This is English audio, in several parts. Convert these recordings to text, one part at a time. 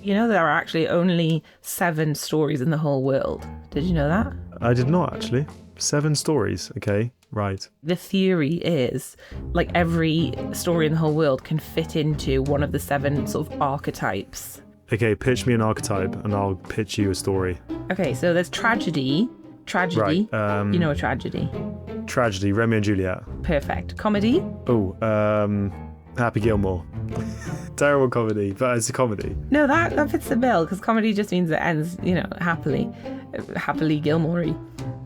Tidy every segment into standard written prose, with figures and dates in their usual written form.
You know, there are actually only 7 stories in the whole world. Did you know that? I did not, actually. 7 stories. Okay, right. The theory is, like, every story in the whole world can fit into one of the 7 sort of archetypes. Okay, pitch me an archetype and I'll pitch you a story. Okay, so there's tragedy. Tragedy. Right. You know a tragedy. Tragedy, Romeo and Juliet. Perfect. Comedy. Oh, Happy Gilmore. Terrible comedy, but it's a comedy. No, that fits the bill, because comedy just means it ends, you know, happily Gilmore-y.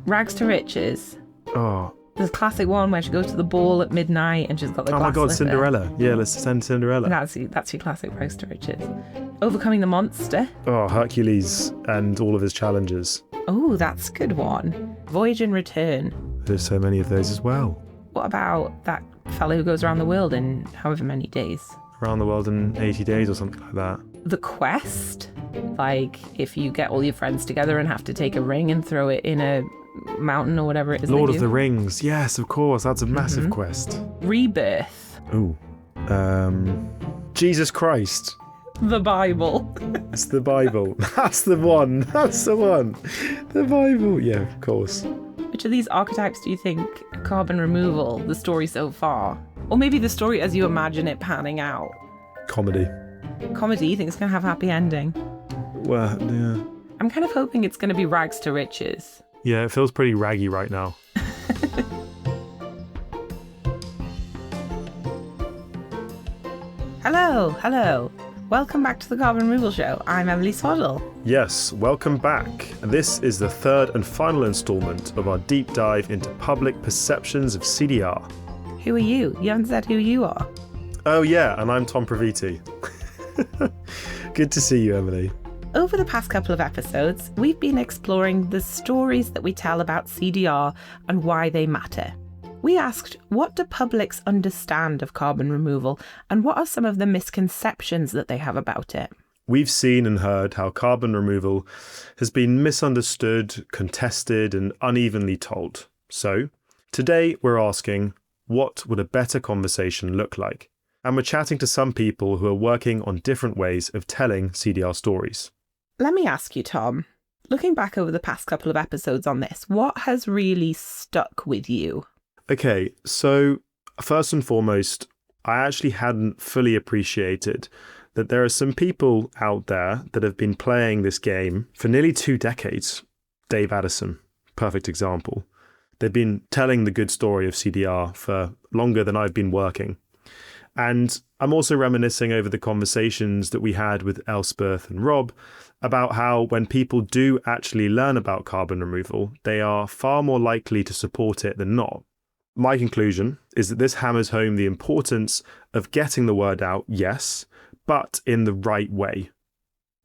Rags to riches. Oh. There's a classic one where she goes to the ball at midnight and she's got the glass Oh my God, slipper. Cinderella. Yeah, let's send Cinderella. That's your classic rags to riches. Overcoming the monster. Oh, Hercules and all of his challenges. Oh, that's a good one. Voyage and return. There's so many of those as well. What about that fellow who goes around the world in however many days? Around the world in 80 days or something like that. The Quest. Like, if you get all your friends together and have to take a ring and throw it in a mountain or whatever it is. Lord of the Rings. Yes, of course. That's a massive quest. Rebirth. Ooh. Jesus Christ. The Bible. It's the Bible. That's the one. That's the one. The Bible. Yeah, of course. Which of these archetypes do you think carbon removal, the story so far? Or maybe the story as you imagine it panning out? Comedy. Comedy, you think it's going to have a happy ending? Well, yeah. I'm kind of hoping it's going to be rags to riches. Yeah, it feels pretty raggy right now. Hello. Welcome back to the Carbon Removal Show. I'm Emily Swaddle. Yes, welcome back. This is the 3rd and final instalment of our deep dive into public perceptions of CDR. Who are you? You haven't said who you are. Oh yeah, and I'm Tom Praviti. Good to see you, Emily. Over the past couple of episodes, we've been exploring the stories that we tell about CDR and why they matter. We asked, what do publics understand of carbon removal, and what are some of the misconceptions that they have about it? We've seen and heard how carbon removal has been misunderstood, contested, and unevenly told. So, today we're asking, what would a better conversation look like? And we're chatting to some people who are working on different ways of telling CDR stories. Let me ask you, Tom, looking back over the past couple of episodes on this, what has really stuck with you? Okay, so first and foremost, I actually hadn't fully appreciated that there are some people out there that have been playing this game for nearly 2 decades. Dave Addison, perfect example. They've been telling the good story of CDR for longer than I've been working. And I'm also reminiscing over the conversations that we had with Elspeth and Rob about how when people do actually learn about carbon removal, they are far more likely to support it than not. My conclusion is that this hammers home the importance of getting the word out, yes, but in the right way.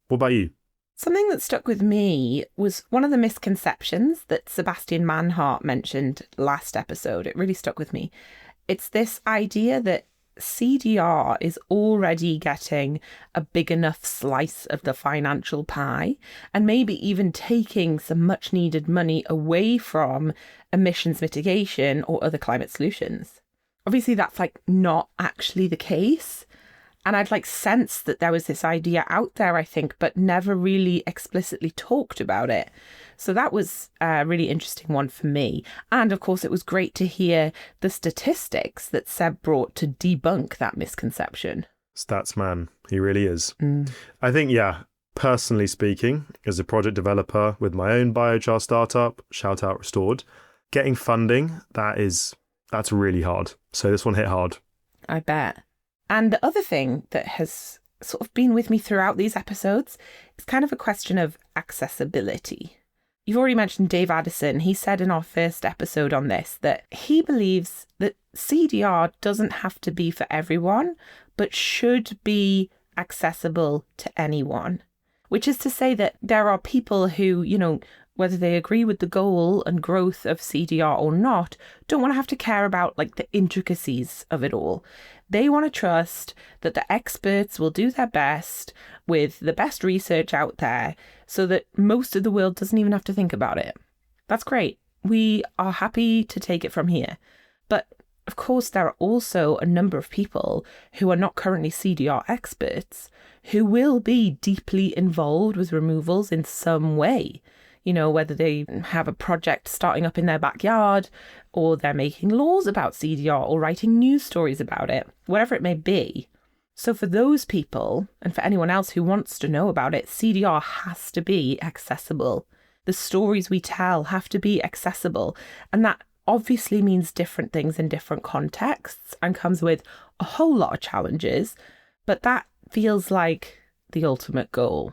What about you? Something that stuck with me was one of the misconceptions that Sebastian Manhart mentioned last episode. It really stuck with me. It's this idea that CDR is already getting a big enough slice of the financial pie and maybe even taking some much needed money away from emissions mitigation or other climate solutions. Obviously, that's not actually the case. And I'd sense that there was this idea out there, I think, but never really explicitly talked about it. So that was a really interesting one for me. And of course, it was great to hear the statistics that Seb brought to debunk that misconception. Stats man, he really is. I think, personally speaking, as a project developer with my own biochar startup, shout out Restored, getting funding, that's really hard. So this one hit hard. I bet. And the other thing that has sort of been with me throughout these episodes is kind of a question of accessibility. You've already mentioned Dave Addison. He said in our first episode on this that he believes that CDR doesn't have to be for everyone, but should be accessible to anyone. Which is to say that there are people who, whether they agree with the goal and growth of CDR or not, don't want to have to care about the intricacies of it all. They want to trust that the experts will do their best with the best research out there so that most of the world doesn't even have to think about it. That's great. We are happy to take it from here. But of course, there are also a number of people who are not currently CDR experts who will be deeply involved with removals in some way. You know, whether they have a project starting up in their backyard, or they're making laws about CDR or writing news stories about it, whatever it may be. So for those people, and for anyone else who wants to know about it, CDR has to be accessible. The stories we tell have to be accessible. And that obviously means different things in different contexts and comes with a whole lot of challenges. But that feels like the ultimate goal.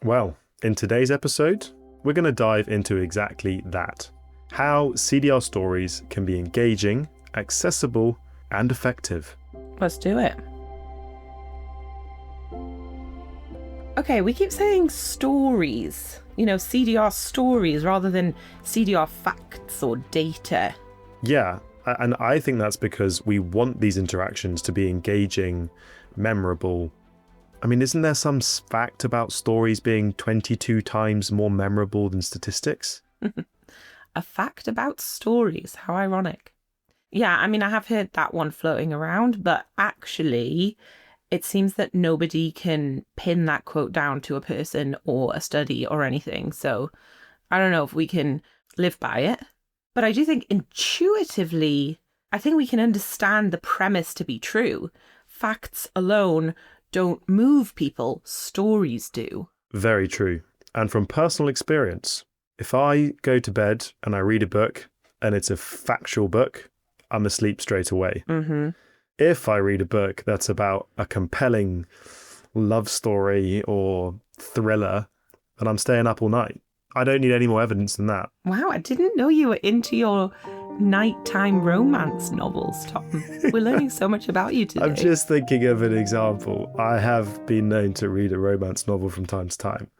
Well, in today's episode, we're going to dive into exactly that. How CDR stories can be engaging, accessible, and effective. Let's do it. Okay, we keep saying stories, you know, CDR stories rather than CDR facts or data. Yeah, and I think that's because we want these interactions to be engaging, memorable. I mean, isn't there some fact about stories being 22 times more memorable than statistics? A fact about stories. How ironic. Yeah, I mean, I have heard that one floating around, but actually, it seems that nobody can pin that quote down to a person or a study or anything. So I don't know if we can live by it. But I do think intuitively, I think we can understand the premise to be true. Facts alone don't move people, stories do. Very true. And from personal experience, if I go to bed and I read a book and it's a factual book, I'm asleep straight away. Mm-hmm. If I read a book that's about a compelling love story or thriller, then I'm staying up all night. I don't need any more evidence than that. Wow, I didn't know you were into your nighttime romance novels, Tom. We're learning so much about you today. I'm just thinking of an example. I have been known to read a romance novel from time to time.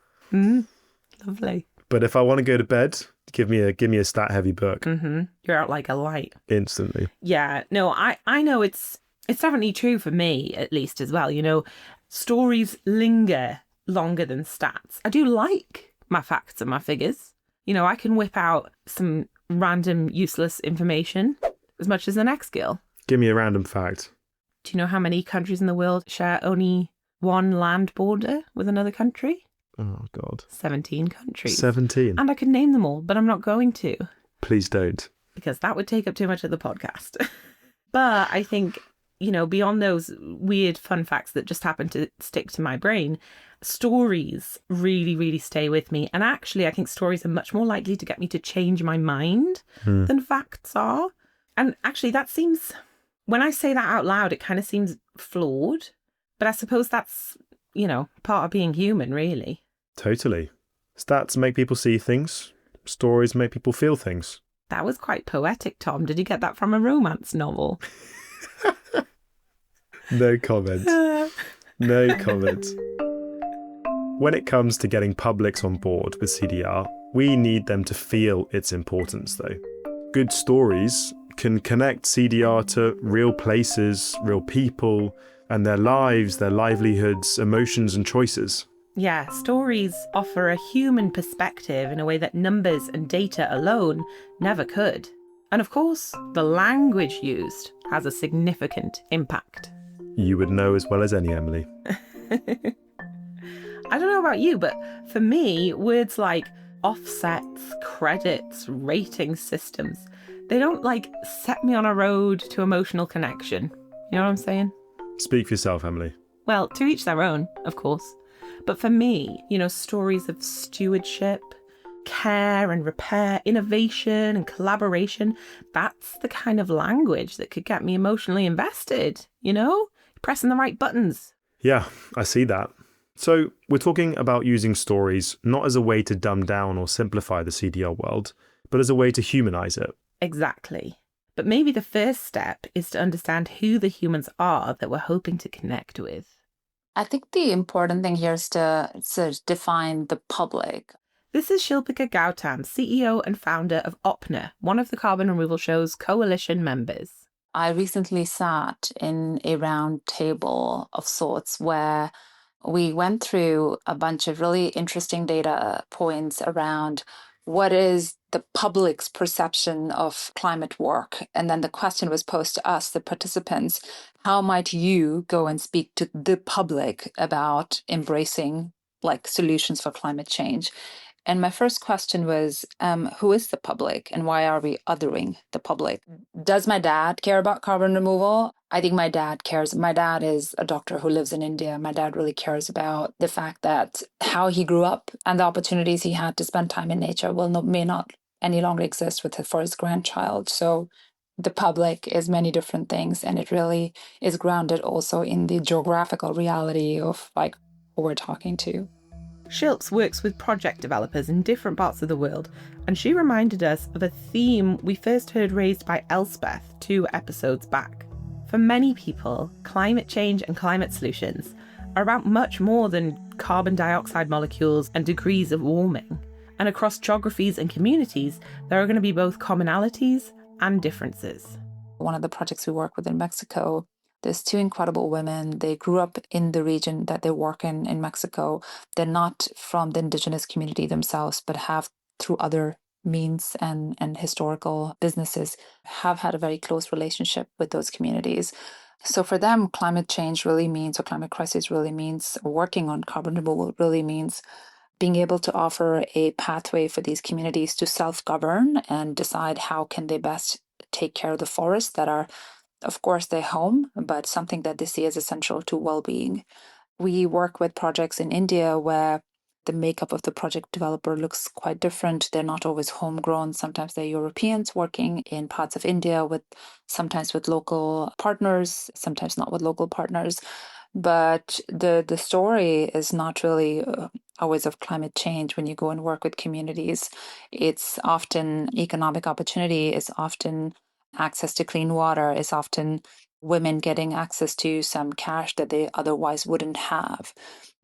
Lovely. But if I want to go to bed, give me a stat-heavy book. Mm-hmm. You're out like a light. Instantly. Yeah, no, I know it's definitely true for me, at least, as well. You know, stories linger longer than stats. I do like my facts and my figures. You know, I can whip out some random useless information as much as the next girl. Give me a random fact. Do you know how many countries in the world share only one land border with another country? Oh, God. 17 countries. 17. And I could name them all, but I'm not going to. Please don't. Because that would take up too much of the podcast. But I think, you know, beyond those weird fun facts that just happen to stick to my brain, stories really, really stay with me. And actually, I think stories are much more likely to get me to change my mind than facts are. And actually, that seems, when I say that out loud, it kind of seems flawed. But I suppose that's, you know, part of being human, really. Totally. Stats make people see things. Stories make people feel things. That was quite poetic, Tom. Did you get that from a romance novel? No comment. No comment. When it comes to getting publics on board with CDR, we need them to feel its importance, though. Good stories can connect CDR to real places, real people, and their lives, their livelihoods, emotions, and choices. Yeah, stories offer a human perspective in a way that numbers and data alone never could. And of course, the language used has a significant impact. You would know as well as any, Emily. I don't know about you, but for me, words like offsets, credits, rating systems, they don't set me on a road to emotional connection. You know what I'm saying? Speak for yourself, Emily. Well, to each their own, of course. But for me, you know, stories of stewardship, care and repair, innovation and collaboration, that's the kind of language that could get me emotionally invested, you know? Pressing the right buttons. Yeah, I see that. So we're talking about using stories not as a way to dumb down or simplify the CDR world, but as a way to humanise it. Exactly. But maybe the first step is to understand who the humans are that we're hoping to connect with. I think the important thing here is to define the public. This is Shilpika Gautam, CEO and founder of OPNA, one of the carbon removal show's coalition members. I recently sat in a round table of sorts where we went through a bunch of really interesting data points around what is the public's perception of climate work? And then the question was posed to us, the participants, how might you go and speak to the public about embracing like solutions for climate change? And my first question was, who is the public and why are we othering the public? Does my dad care about carbon removal? I think my dad cares. My dad is a doctor who lives in India. My dad really cares about the fact that how he grew up and the opportunities he had to spend time in nature may not any longer exist for his grandchild. So the public is many different things, and it really is grounded also in the geographical reality of like who we're talking to. Shilps works with project developers in different parts of the world, and she reminded us of a theme we first heard raised by Elspeth 2 episodes back. For many people, climate change and climate solutions are about much more than carbon dioxide molecules and degrees of warming. And across geographies and communities, there are going to be both commonalities and differences. One of the projects we work with in Mexico, there's 2 incredible women. They grew up in the region that they work in Mexico. They're not from the indigenous community themselves, but have, through other means and historical businesses, have had a very close relationship with those communities. So for them, climate change really means, or climate crisis really means, working on carbon removal really means being able to offer a pathway for these communities to self-govern and decide how can they best take care of the forests that are, of course, their home, but something that they see as essential to well-being. We work with projects in India where the makeup of the project developer looks quite different. They're not always homegrown. Sometimes they're Europeans working in parts of India sometimes with local partners, sometimes not with local partners. But the story is not really always of climate change. When you go and work with communities, it's often economic opportunity, it's often access to clean water, it's often women getting access to some cash that they otherwise wouldn't have.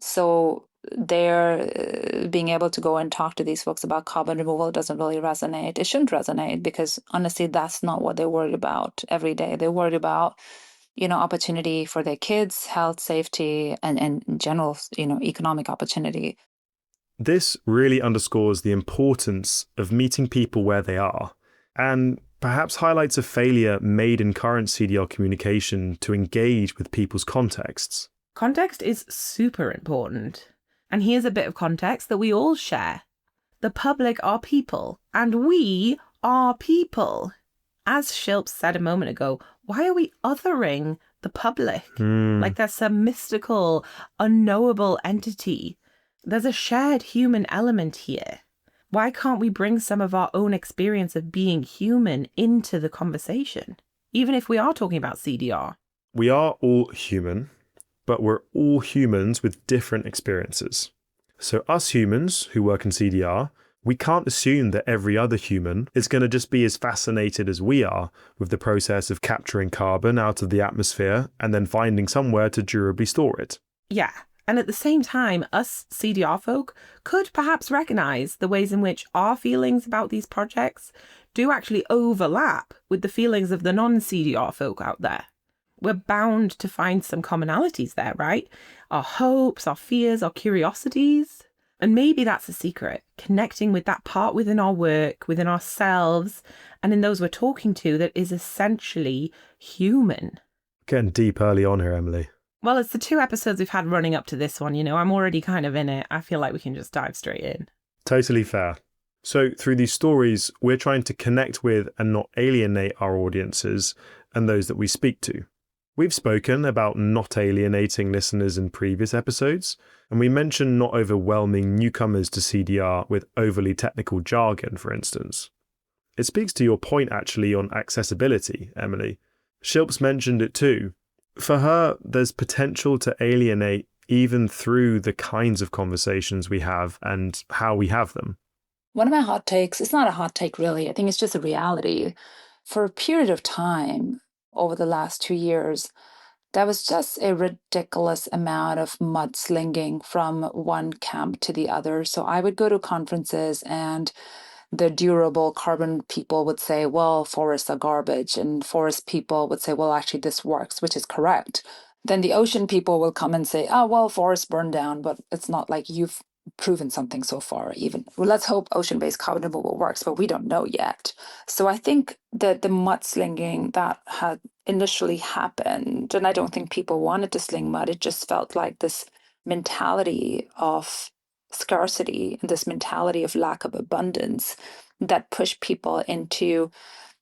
So they're being able to go and talk to these folks about carbon removal doesn't really resonate. It shouldn't resonate because honestly, that's not what they're worried about every day. They're worried about opportunity for their kids, health, safety, and in general, economic opportunity. This really underscores the importance of meeting people where they are, and perhaps highlights a failure made in current CDR communication to engage with people's contexts. Context is super important. And here's a bit of context that we all share. The public are people, and we are people. As Shilps said a moment ago, why are we othering the public? Like there's some mystical, unknowable entity. There's a shared human element here. Why can't we bring some of our own experience of being human into the conversation? Even if we are talking about CDR. We are all human, but we're all humans with different experiences. So us humans who work in CDR, we can't assume that every other human is going to just be as fascinated as we are with the process of capturing carbon out of the atmosphere and then finding somewhere to durably store it. Yeah, and at the same time, us CDR folk could perhaps recognise the ways in which our feelings about these projects do actually overlap with the feelings of the non-CDR folk out there. We're bound to find some commonalities there, right? Our hopes, our fears, our curiosities. And maybe that's the secret, connecting with that part within our work, within ourselves, and in those we're talking to that is essentially human. Getting deep early on here, Emily. Well, it's the 2 episodes we've had running up to this one, I'm already kind of in it. I feel like we can just dive straight in. Totally fair. So through these stories, we're trying to connect with and not alienate our audiences and those that we speak to. We've spoken about not alienating listeners in previous episodes, and we mentioned not overwhelming newcomers to CDR with overly technical jargon, for instance. It speaks to your point, actually, on accessibility, Emily. Shilps mentioned it too. For her, there's potential to alienate even through the kinds of conversations we have and how we have them. One of my hot takes, it's not a hot take really, I think it's just a reality. For a period of time, over the last 2 years, there was just a ridiculous amount of mud-slinging from one camp to the other. So I would go to conferences and the durable carbon people would say, well, forests are garbage. And forest people would say, well, actually, this works, which is correct. Then the ocean people will come and say, oh, well, forests burn down, but it's not like you've proven something so far even. Well, let's hope ocean-based carbon removal works, but we don't know yet. So I think that the mud-slinging that had initially happened, and I don't think people wanted to sling mud, it just felt like this mentality of scarcity and this mentality of lack of abundance that pushed people into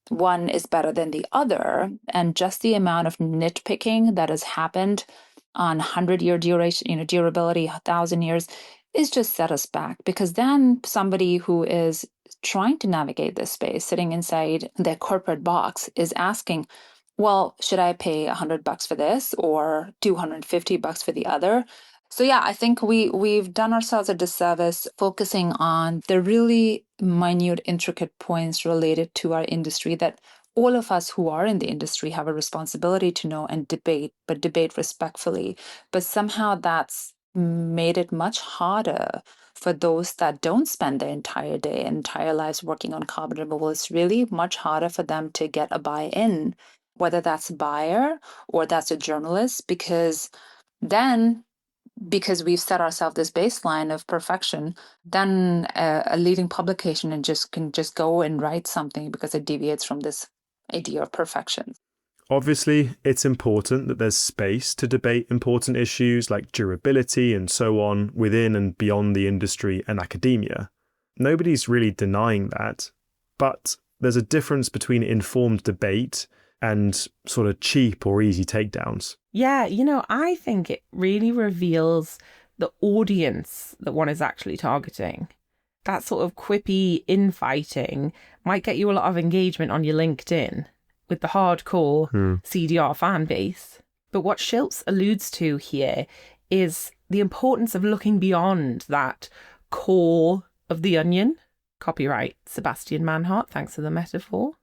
one is better than the other. And just the amount of nitpicking that has happened on 100-year duration, durability, 1,000 years, is just set us back. Because then somebody who is trying to navigate this space, sitting inside their corporate box, is asking, well, should I pay $100 for this or $250 for the other? So yeah, I think we've done ourselves a disservice focusing on the really minute, intricate points related to our industry that all of us who are in the industry have a responsibility to know and debate, but debate respectfully. But somehow that's made it much harder for those that don't spend their entire day, entire lives working on carbon removal. It's really much harder for them to get a buy-in, whether that's a buyer or that's a journalist, because then because we've set ourselves this baseline of perfection, then a leading publication and can just go and write something because it deviates from this idea of perfection. Obviously, it's important that there's space to debate important issues like durability and so on within and beyond the industry and academia. Nobody's really denying that. But there's a difference between informed debate and sort of cheap or easy takedowns. Yeah, I think it really reveals the audience that one is actually targeting. That sort of quippy infighting might get you a lot of engagement on your LinkedIn with the hardcore CDR fan base. But what Shilps alludes to here is the importance of looking beyond that core of the onion. Copyright Sebastian Manhart, thanks for the metaphor.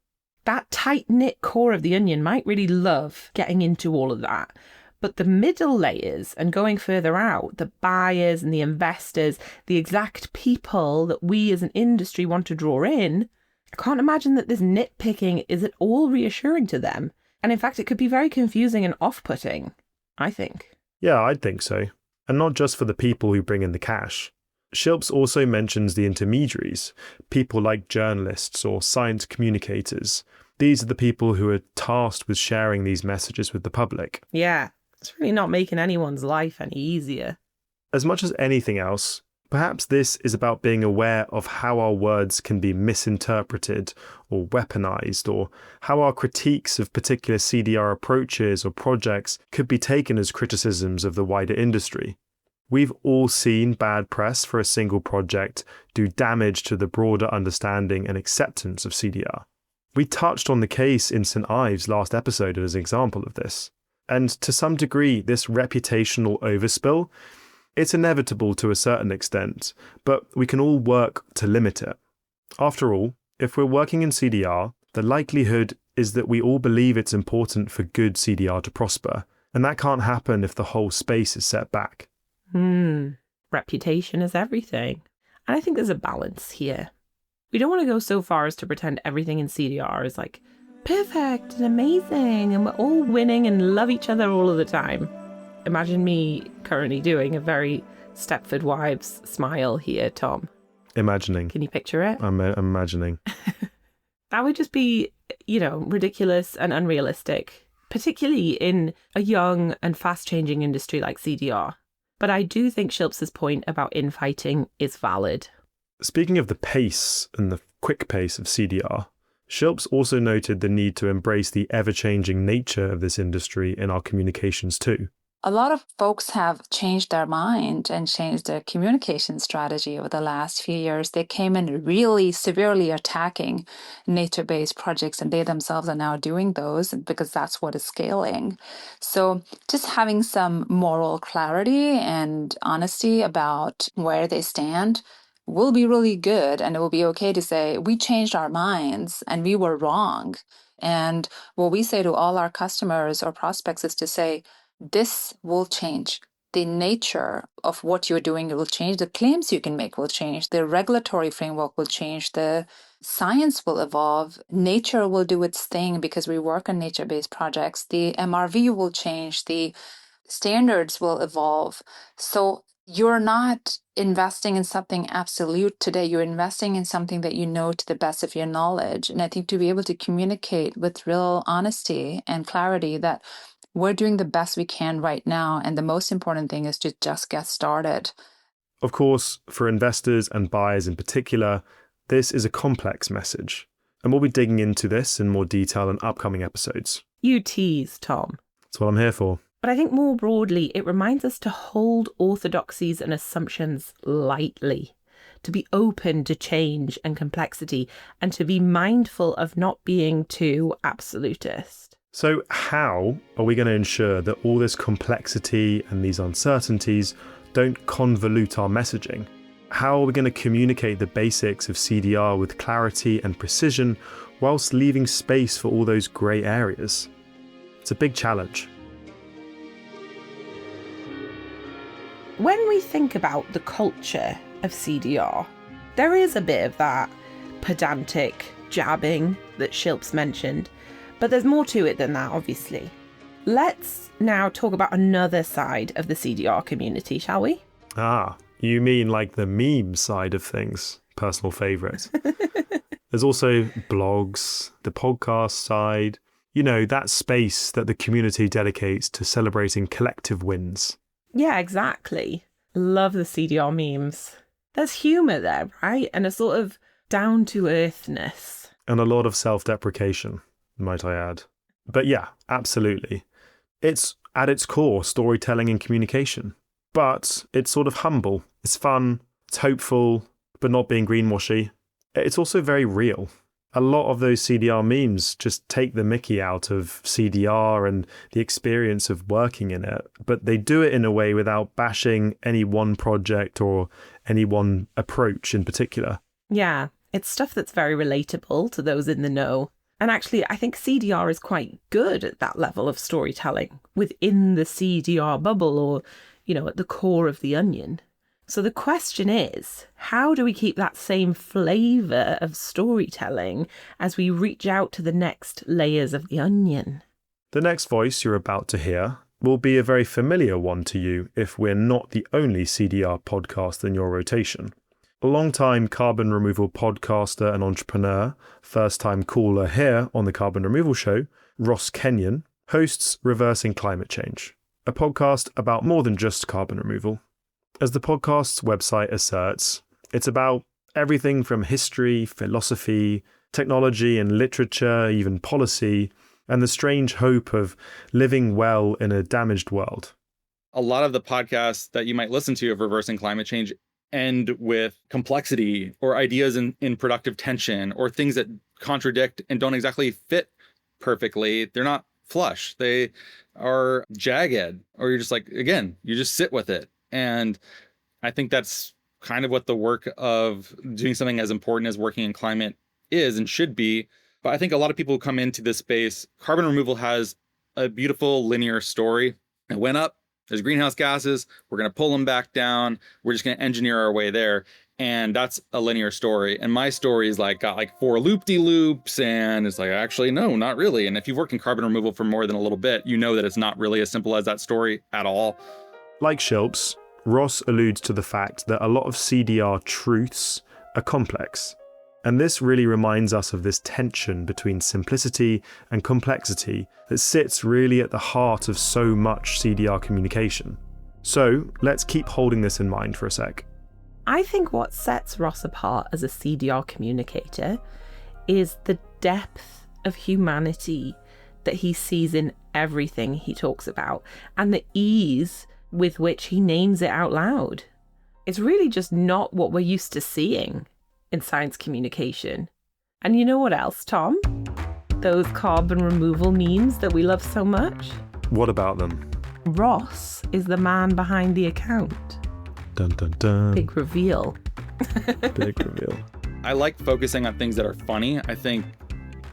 That tight-knit core of the onion might really love getting into all of that. But the middle layers and going further out, the buyers and the investors, the exact people that we as an industry want to draw in, I can't imagine that this nitpicking is at all reassuring to them. And in fact, it could be very confusing and off-putting, I think. Yeah, I'd think so. And not just for the people who bring in the cash. Shilps also mentions the intermediaries, people like journalists or science communicators. These are the people who are tasked with sharing these messages with the public. Yeah, it's really not making anyone's life any easier. As much as anything else, perhaps this is about being aware of how our words can be misinterpreted or weaponized, or how our critiques of particular CDR approaches or projects could be taken as criticisms of the wider industry. We've all seen bad press for a single project do damage to the broader understanding and acceptance of CDR. We touched on the case in St. Ives last episode as an example of this. And to some degree, this reputational overspill, it's inevitable to a certain extent, but we can all work to limit it. After all, if we're working in CDR, the likelihood is that we all believe it's important for good CDR to prosper, and that can't happen if the whole space is set back. Reputation is everything. And I think there's a balance here. We don't want to go so far as to pretend everything in CDR is like perfect and amazing and we're all winning and love each other all of the time. Imagine me currently doing a very Stepford Wives smile here, Tom. Imagining. Can you picture it? I'm imagining. That would just be, ridiculous and unrealistic, particularly in a young and fast-changing industry like CDR. But I do think Shilps's point about infighting is valid. Speaking of the pace and the quick pace of CDR, Shilps also noted the need to embrace the ever-changing nature of this industry in our communications too. A lot of folks have changed their mind and changed their communication strategy over the last few years. They came in really severely attacking nature-based projects, and they themselves are now doing those because that's what is scaling. So just having some moral clarity and honesty about where they stand will be really good, and it will be okay to say, we changed our minds and we were wrong. And what we say to all our customers or prospects is to say, this will change. The nature of what you're doing will change. The claims you can make will change. The regulatory framework will change. The science will evolve. Nature will do its thing because we work on nature-based projects. The MRV will change. The standards will evolve. So you're not investing in something absolute today. You're investing in something that you know to the best of your knowledge. And I think to be able to communicate with real honesty and clarity that we're doing the best we can right now. And the most important thing is to just get started. Of course, for investors and buyers in particular, this is a complex message. And we'll be digging into this in more detail in upcoming episodes. You tease, Tom. That's what I'm here for. But I think more broadly, it reminds us to hold orthodoxies and assumptions lightly, to be open to change and complexity, and to be mindful of not being too absolutist. So how are we going to ensure that all this complexity and these uncertainties don't convolute our messaging? How are we going to communicate the basics of CDR with clarity and precision whilst leaving space for all those grey areas? It's a big challenge. When we think about the culture of CDR, there is a bit of that pedantic jabbing that Shilps mentioned, but there's more to it than that, obviously. Let's now talk about another side of the CDR community, shall we? Ah, you mean like the meme side of things? Personal favourite. There's also blogs, the podcast side, that space that the community dedicates to celebrating collective wins. Yeah, exactly. Love the CDR memes. There's humour there, right? And a sort of down-to-earthness. And a lot of self-deprecation, might I add. But yeah, absolutely. It's, at its core, storytelling and communication. But it's sort of humble. It's fun. It's hopeful, but not being greenwashy. It's also very real. A lot of those CDR memes just take the mickey out of CDR and the experience of working in it, but they do it in a way without bashing any one project or any one approach in particular. Yeah, it's stuff that's very relatable to those in the know. And actually, I think CDR is quite good at that level of storytelling within the CDR bubble or, at the core of the onion. So the question is, how do we keep that same flavour of storytelling as we reach out to the next layers of the onion? The next voice you're about to hear will be a very familiar one to you if we're not the only CDR podcast in your rotation. A long-time carbon removal podcaster and entrepreneur, first-time caller here on the Carbon Removal Show, Ross Kenyon, hosts Reversing Climate Change, a podcast about more than just carbon removal. As the podcast's website asserts, it's about everything from history, philosophy, technology and literature, even policy, and the strange hope of living well in a damaged world. A lot of the podcasts that you might listen to of reversing climate change end with complexity or ideas in productive tension or things that contradict and don't exactly fit perfectly. They're not flush. They are jagged, or you're just like, again, you just sit with it. And I think that's kind of what the work of doing something as important as working in climate is and should be. But I think a lot of people who come into this space, carbon removal has a beautiful linear story. It went up, there's greenhouse gases, we're going to pull them back down, we're just going to engineer our way there. And that's a linear story. And my story is got 4 loop-de-loops, and it's actually, no, not really. And if you've worked in carbon removal for more than a little bit, you know that it's not really as simple as that story at all. Like Shilps, Ross alludes to the fact that a lot of CDR truths are complex. And this really reminds us of this tension between simplicity and complexity that sits really at the heart of so much CDR communication. So let's keep holding this in mind for a sec. I think what sets Ross apart as a CDR communicator is the depth of humanity that he sees in everything he talks about and the ease with which he names it out loud. It's really just not what we're used to seeing in science communication. And you know what else, Tom? Those carbon removal memes that we love so much? What about them? Ross is the man behind the account. Dun dun dun. Big reveal. Big reveal. I like focusing on things that are funny. I think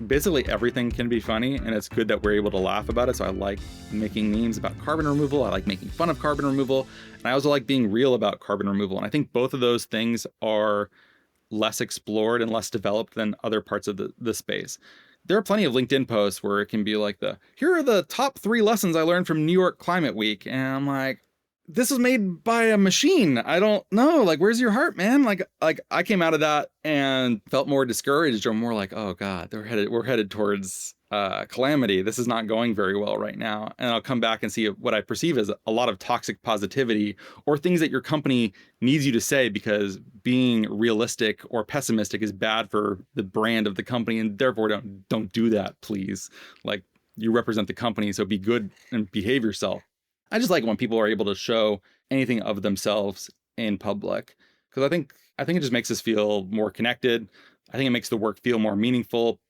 basically everything can be funny, and it's good that we're able to laugh about it. So I like making memes about carbon removal. I like making fun of carbon removal. And I also like being real about carbon removal. And I think both of those things are less explored and less developed than other parts of the space. There are plenty of LinkedIn posts where it can be here are the top 3 lessons I learned from New York Climate Week. And I'm like, this was made by a machine. I don't know. Like, where's your heart, man? Like I came out of that and felt more discouraged, or more like, oh God, we're headed towards calamity. This is not going very well right now. And I'll come back and see what I perceive as a lot of toxic positivity, or things that your company needs you to say because being realistic or pessimistic is bad for the brand of the company, and therefore don't do that, please. Like, you represent the company, so be good and behave yourself. I just like when people are able to show anything of themselves in public, because I think it just makes us feel more connected. I think it makes the work feel more meaningful.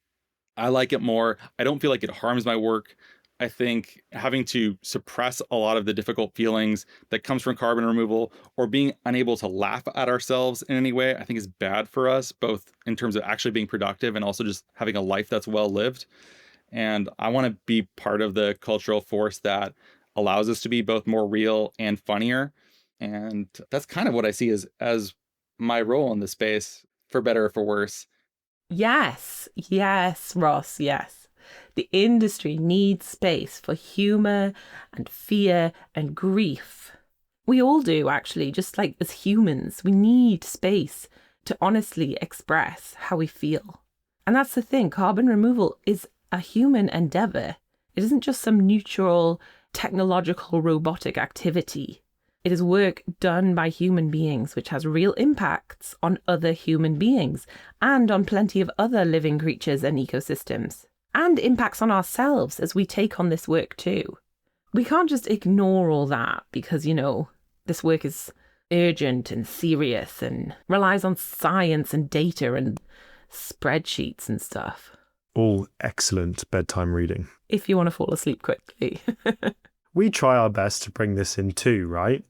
I like it more. I don't feel like it harms my work. I think having to suppress a lot of the difficult feelings that comes from carbon removal, or being unable to laugh at ourselves in any way, I think is bad for us, both in terms of actually being productive and also just having a life that's well lived. And I want to be part of the cultural force that allows us to be both more real and funnier. And that's kind of what I see as my role in the space, for better or for worse. Yes, Ross, yes. The industry needs space for humour and fear and grief. We all do, actually, just like as humans. We need space to honestly express how we feel. And that's the thing, carbon removal is a human endeavour. It isn't just some neutral, technological, robotic activity. It is work done by human beings, which has real impacts on other human beings and on plenty of other living creatures and ecosystems, and impacts on ourselves as we take on this work too. We can't just ignore all that because, this work is urgent and serious and relies on science and data and spreadsheets and stuff. All excellent bedtime reading. If you want to fall asleep quickly. We try our best to bring this in too, right?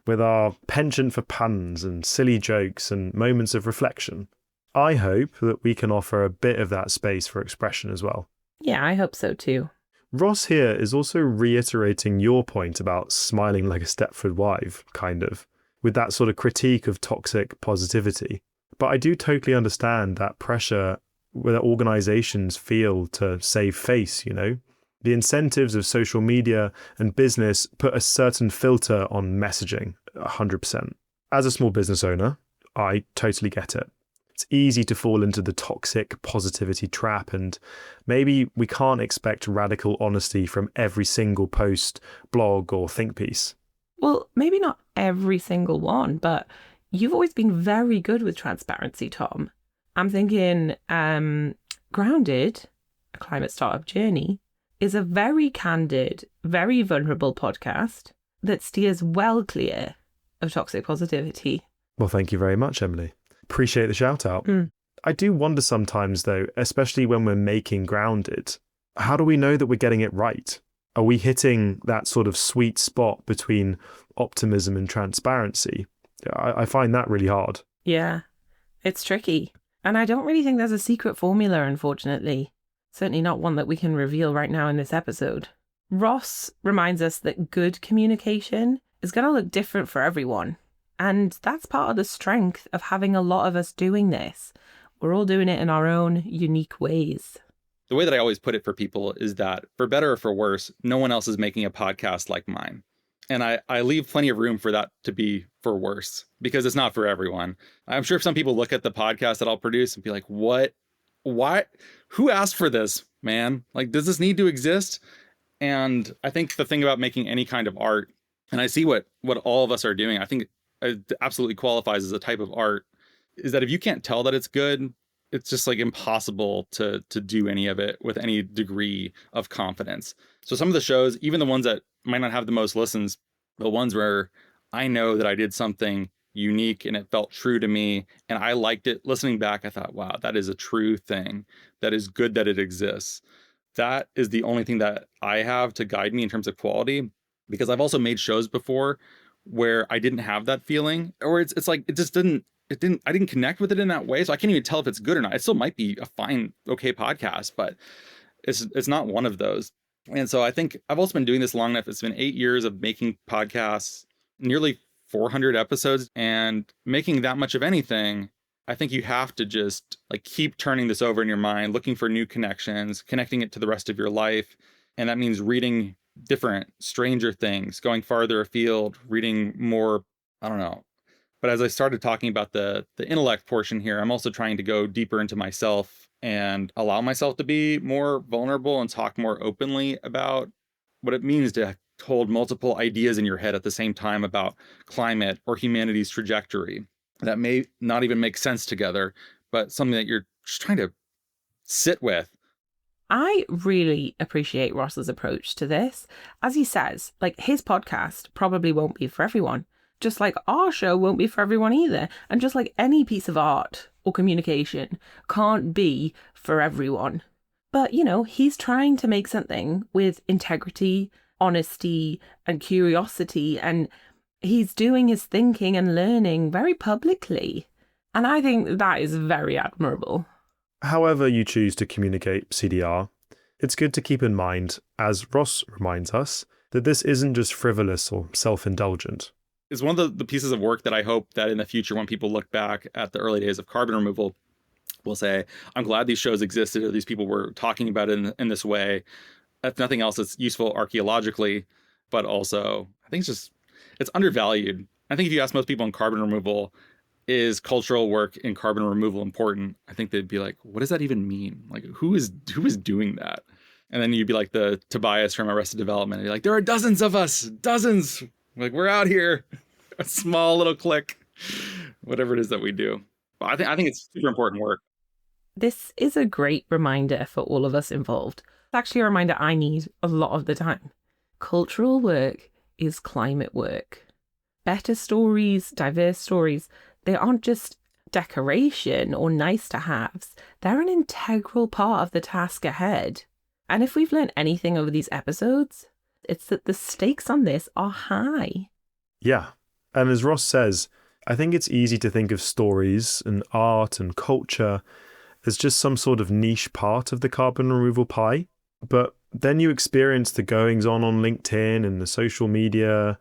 With our penchant for puns and silly jokes and moments of reflection. I hope that we can offer a bit of that space for expression as well. Yeah, I hope so too. Ross here is also reiterating your point about smiling like a Stepford wife, kind of, with that sort of critique of toxic positivity. But I do totally understand that pressure that organisations feel to save face, The incentives of social media and business put a certain filter on messaging, 100%. As a small business owner, I totally get it. It's easy to fall into the toxic positivity trap, and maybe we can't expect radical honesty from every single post, blog, or think piece. Well, maybe not every single one, but you've always been very good with transparency, Tom. I'm thinking Grounded, a climate startup journey, is a very candid, very vulnerable podcast that steers well clear of toxic positivity. Well, thank you very much, Emily. Appreciate the shout out. I do wonder sometimes, though, especially when we're making Grounded, how do we know that we're getting it right? Are we hitting that sort of sweet spot between optimism and transparency? I find that really hard. Yeah, it's tricky. And I don't really think there's a secret formula, unfortunately. Certainly not one that we can reveal right now in this episode. Ross reminds us that good communication is going to look different for everyone. And that's part of the strength of having a lot of us doing this. We're all doing it in our own unique ways. The way that I always put it for people is that, for better or for worse, no one else is making a podcast like mine. And I leave plenty of room for that to be for worse, because it's not for everyone. I'm sure some people look at the podcast that I'll produce and be like, what? Why? Who asked for this, man? Like, does this need to exist? And I think the thing about making any kind of art, and I see what all of us are doing, I think it absolutely qualifies as a type of art, is that if you can't tell that it's good, it's just like impossible to do any of it with any degree of confidence. So some of the shows, even the ones that might not have the most listens, the ones where I know that I did something unique and it felt true to me and I liked it, listening back, I thought, wow, that is a true thing. That is good that it exists. That is the only thing that I have to guide me in terms of quality, because I've also made shows before where I didn't have that feeling, or it's like I didn't connect with it in that way. So I can't even tell if it's good or not. It still might be a fine, okay podcast, but it's not one of those. And so I think I've also been doing this long enough. It's been 8 years of making podcasts, nearly 400 episodes, and making that much of anything. I think you have to just like keep turning this over in your mind, looking for new connections, connecting it to the rest of your life. And that means reading different, stranger things, going farther afield, reading more, I don't know. But as I started talking about the intellect portion here, I'm also trying to go deeper into myself and allow myself to be more vulnerable and talk more openly about what it means to hold multiple ideas in your head at the same time about climate or humanity's trajectory that may not even make sense together, but something that you're just trying to sit with. I really appreciate Ross's approach to this. As he says, like, his podcast probably won't be for everyone, just like our show won't be for everyone either. And just like any piece of art or communication can't be for everyone. But, you know, he's trying to make something with integrity, honesty, and curiosity, and he's doing his thinking and learning very publicly. And I think that is very admirable. However you choose to communicate CDR, it's good to keep in mind, as Ross reminds us, that this isn't just frivolous or self-indulgent. It's one of the pieces of work that I hope that in the future, when people look back at the early days of carbon removal, will say, I'm glad these shows existed, or these people were talking about it in this way. If nothing else, it's useful archaeologically, but also I think it's undervalued. I think if you ask most people in carbon removal, is cultural work in carbon removal important? I think they'd be like, what does that even mean? Like, who is doing that? And then you'd be like the Tobias from Arrested Development. And you're like, there are dozens of us, dozens. Like, we're out here, a small little clique, whatever it is that we do. But I think it's super important work. This is a great reminder for all of us involved. It's actually a reminder I need a lot of the time. Cultural work is climate work. Better stories, diverse stories, they aren't just decoration or nice to haves. They're an integral part of the task ahead. And if we've learned anything over these episodes, it's that the stakes on this are high. Yeah. And as Ross says, I think it's easy to think of stories and art and culture as just some sort of niche part of the carbon removal pie. But then you experience the goings on LinkedIn and the social media.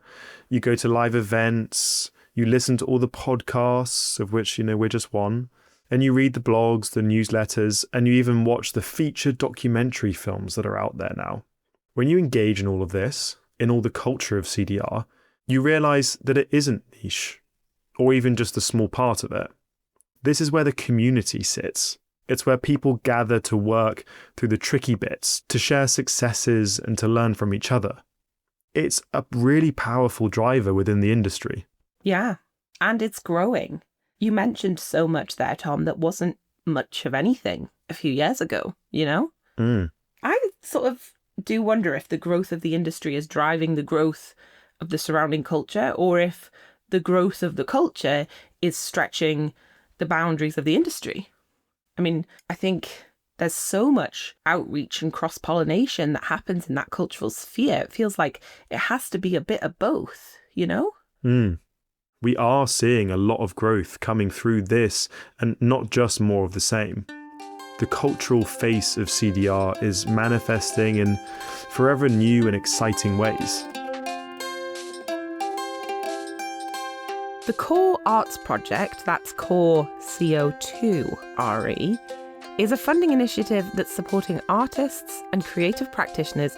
You go to live events. You listen to all the podcasts, of which, we're just one. And you read the blogs, the newsletters, and you even watch the featured documentary films that are out there now. When you engage in all of this, in all the culture of CDR, you realize that it isn't niche, or even just a small part of it. This is where the community sits. It's where people gather to work through the tricky bits, to share successes and to learn from each other. It's a really powerful driver within the industry. Yeah, and it's growing. You mentioned so much there, Tom, that wasn't much of anything a few years ago, I sort of do wonder if the growth of the industry is driving the growth of the surrounding culture, or if the growth of the culture is stretching the boundaries of the industry. I mean, I think there's so much outreach and cross-pollination that happens in that cultural sphere. It feels like it has to be a bit of both, We are seeing a lot of growth coming through this, and not just more of the same. The cultural face of CDR is manifesting in forever new and exciting ways. The Core Arts Project, that's Core CO2RE, is a funding initiative that's supporting artists and creative practitioners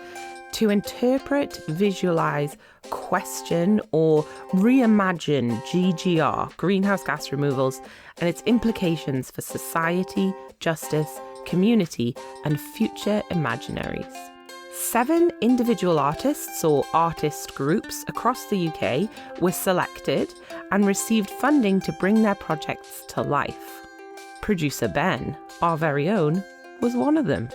to interpret, visualise, question or reimagine GGR, greenhouse gas removals, and its implications for society, justice, community and future imaginaries. 7 individual artists or artist groups across the UK were selected and received funding to bring their projects to life. Producer Ben, our very own, was one of them.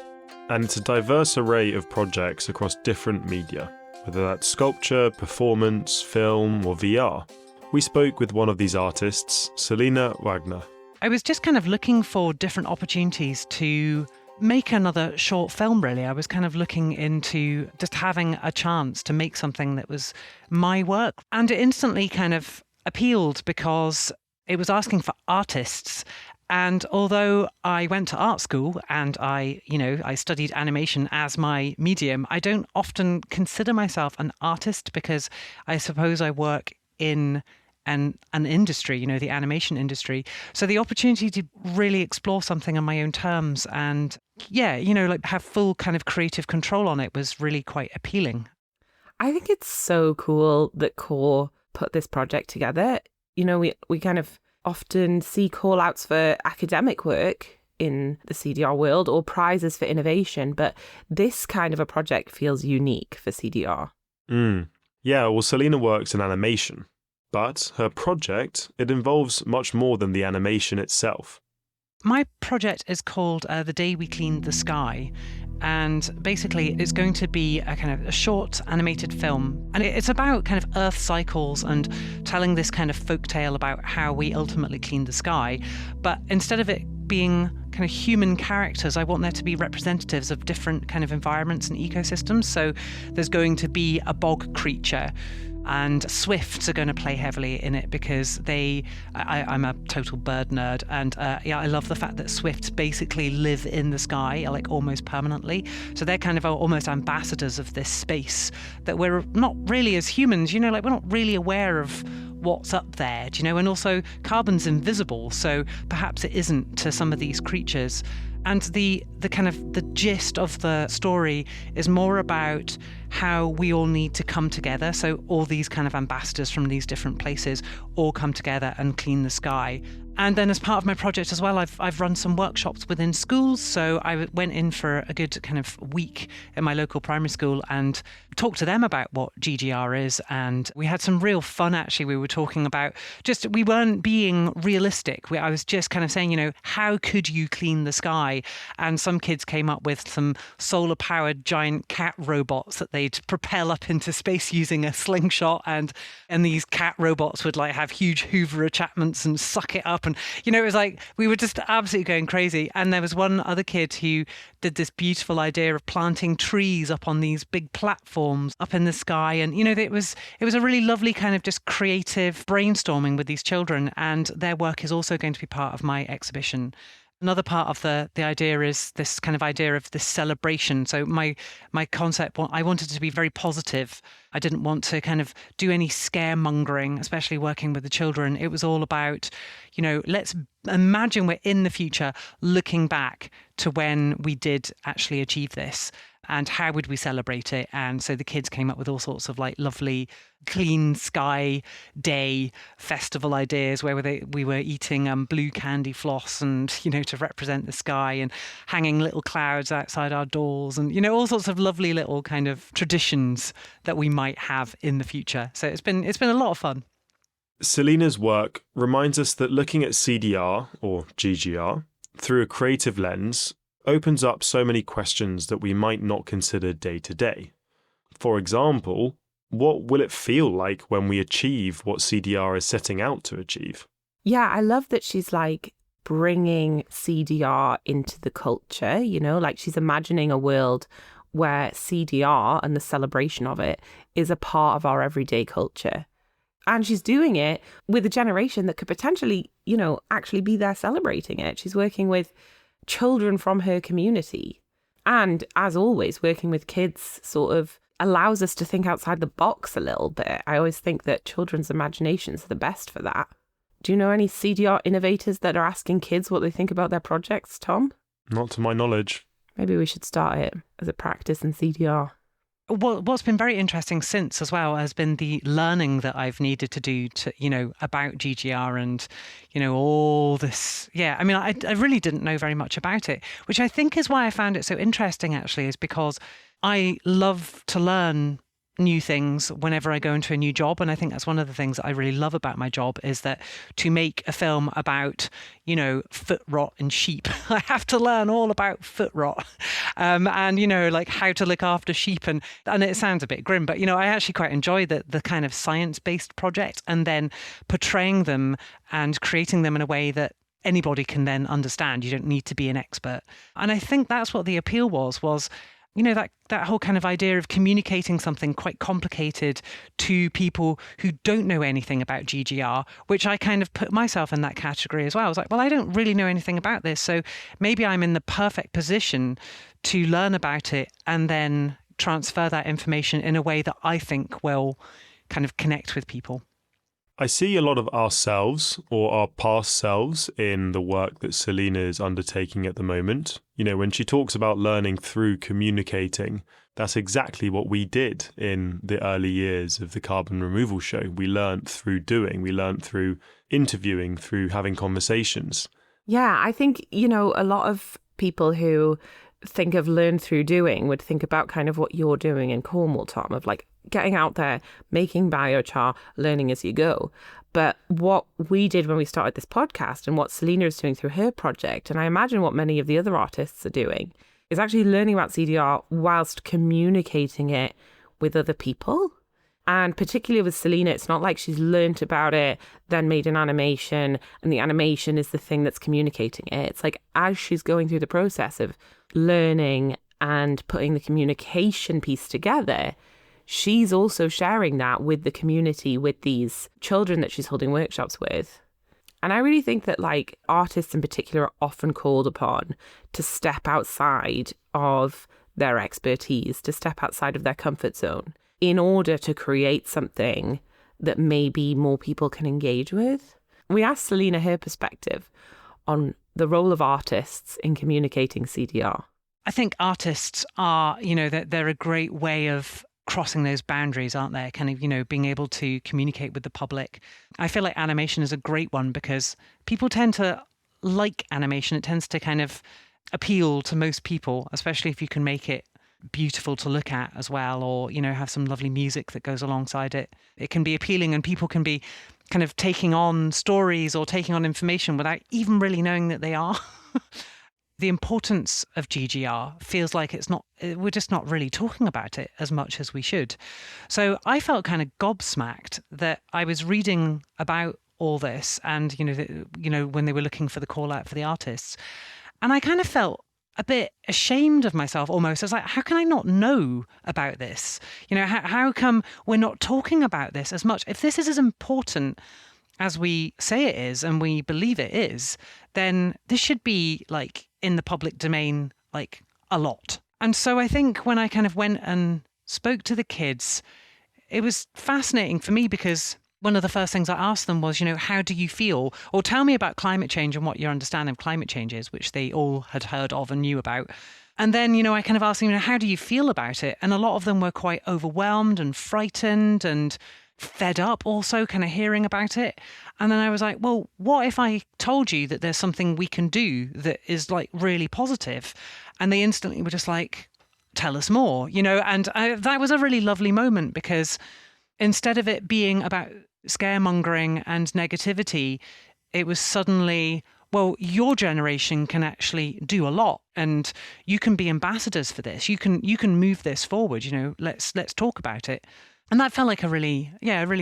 And it's a diverse array of projects across different media, whether that's sculpture, performance, film, or VR. We spoke with one of these artists, Selina Wagner. I was just kind of looking for different opportunities to make another short film, really. I was kind of looking into just having a chance to make something that was my work. And it instantly kind of appealed because it was asking for artists. And although I went to art school and I studied animation as my medium, I don't often consider myself an artist because I suppose I work in an industry, the animation industry. So the opportunity to really explore something on my own terms and have full kind of creative control on it was really quite appealing. I think it's so cool that Core put this project together. You know, we kind of often see call outs for academic work in the CDR world or prizes for innovation, but this kind of a project feels unique for CDR. Yeah, well, Selena works in animation, but her project, it involves much more than the animation itself. My project is called The Day We Cleaned the Sky. And basically, it's going to be a kind of a short animated film. And it's about kind of Earth cycles and telling this kind of folktale about how we ultimately clean the sky. But instead of it being kind of human characters, I want there to be representatives of different kind of environments and ecosystems. So there's going to be a bog creature, and swifts are going to play heavily in it because I'm a total bird nerd, and I love the fact that swifts basically live in the sky like almost permanently. So they're kind of almost ambassadors of this space that we're not really, as humans, like we're not really aware of what's up there, and also carbon's invisible, so perhaps it isn't to some of these creatures. And the kind of the gist of the story is more about how we all need to come together. So all these kind of ambassadors from these different places all come together and clean the sky. And then as part of my project as well, I've run some workshops within schools. So I went in for a good kind of week in my local primary school and talked to them about what GGR is. And we had some real fun, actually. We were talking about we weren't being realistic. I was just kind of saying, how could you clean the sky? And some kids came up with some solar powered giant cat robots that they'd propel up into space using a slingshot. And these cat robots would like have huge Hoover attachments and suck it up. And, it was like we were just absolutely going crazy. And there was one other kid who did this beautiful idea of planting trees up on these big platforms up in the sky. And, it was a really lovely kind of just creative brainstorming with these children. And their work is also going to be part of my exhibition. Another part of the idea is this kind of idea of this celebration. So my concept, I wanted to be very positive. I didn't want to kind of do any scaremongering, especially working with the children. It was all about, let's imagine we're in the future looking back to when we did actually achieve this. And how would we celebrate it? And so the kids came up with all sorts of like lovely clean sky day festival ideas where we were eating blue candy floss and, to represent the sky, and hanging little clouds outside our doors, and, all sorts of lovely little kind of traditions that we might have in the future. So it's been a lot of fun. Selena's work reminds us that looking at CDR, or GGR, through a creative lens opens up so many questions that we might not consider day to day. For example, what will it feel like when we achieve what CDR is setting out to achieve? Yeah, I love that she's like bringing CDR into the culture, like she's imagining a world where CDR and the celebration of it is a part of our everyday culture. And she's doing it with a generation that could potentially, actually be there celebrating it. She's working with children from her community. And as always, working with kids sort of allows us to think outside the box a little bit. I always think that children's imaginations are the best for that. Do you know any CDR innovators that are asking kids what they think about their projects, Tom? Not to my knowledge. Maybe we should start it as a practice in CDR. Well, what's been very interesting since as well has been the learning that I've needed to do to, about GGR and, all this. Yeah, I mean, I really didn't know very much about it, which I think is why I found it so interesting, actually, is because I love to learn new things whenever I go into a new job. And I think that's one of the things that I really love about my job, is that to make a film about, foot rot and sheep, I have to learn all about foot rot and, like how to look after sheep. And it sounds a bit grim, but, I actually quite enjoy the kind of science-based project, and then portraying them and creating them in a way that anybody can then understand. You don't need to be an expert. And I think that's what the appeal was that whole kind of idea of communicating something quite complicated to people who don't know anything about GGR, which I kind of put myself in that category as well. I was like, well, I don't really know anything about this, so maybe I'm in the perfect position to learn about it and then transfer that information in a way that I think will kind of connect with people. I see a lot of ourselves or our past selves in the work that Selena is undertaking at the moment. When she talks about learning through communicating, That's exactly what we did in the early years of the carbon removal show. We learnt through doing, we learnt through interviewing, through having conversations. Yeah, I think, a lot of people who think of learn through doing would think about kind of what you're doing in Cornwall, Tom, of like getting out there, making biochar, learning as you go. But what we did when we started this podcast and what Selena is doing through her project, and I imagine what many of the other artists are doing, is actually learning about CDR whilst communicating it with other people. And particularly with Selena, it's not like she's learnt about it, then made an animation, and the animation is the thing that's communicating it. It's like as she's going through the process of learning and putting the communication piece together, she's also sharing that with the community, with these children that she's holding workshops with. And I really think that like artists in particular are often called upon to step outside of their expertise, to step outside of their comfort zone in order to create something that maybe more people can engage with. We asked Selena her perspective on the role of artists in communicating CDR. I think artists are, they're a great way of crossing those boundaries, aren't they? Kind of, being able to communicate with the public. I feel like animation is a great one because people tend to like animation. It tends to kind of appeal to most people, especially if you can make it beautiful to look at as well, or, have some lovely music that goes alongside it. It can be appealing and people can be kind of taking on stories or taking on information without even really knowing that they are. The importance of GGR feels like we're just not really talking about it as much as we should. So I felt kind of gobsmacked that I was reading about all this and, when they were looking for the call out for the artists. And I kind of felt a bit ashamed of myself almost. I was like, how can I not know about this? How come we're not talking about this as much? If this is as important as we say it is and we believe it is, then this should be like in the public domain, like a lot. And so I think when I kind of went and spoke to the kids, it was fascinating for me because one of the first things I asked them was, how do you feel? Or tell me about climate change and what your understanding of climate change is, which they all had heard of and knew about. And then, I kind of asked them, how do you feel about it? And a lot of them were quite overwhelmed and frightened and fed up also kind of hearing about it. And then I was like, well, what if I told you that there's something we can do that is like really positive? And they instantly were just like, tell us more, and that was a really lovely moment because instead of it being about scaremongering and negativity, it was suddenly, well, your generation can actually do a lot and you can be ambassadors for this. You can move this forward, let's talk about it. And that felt like a really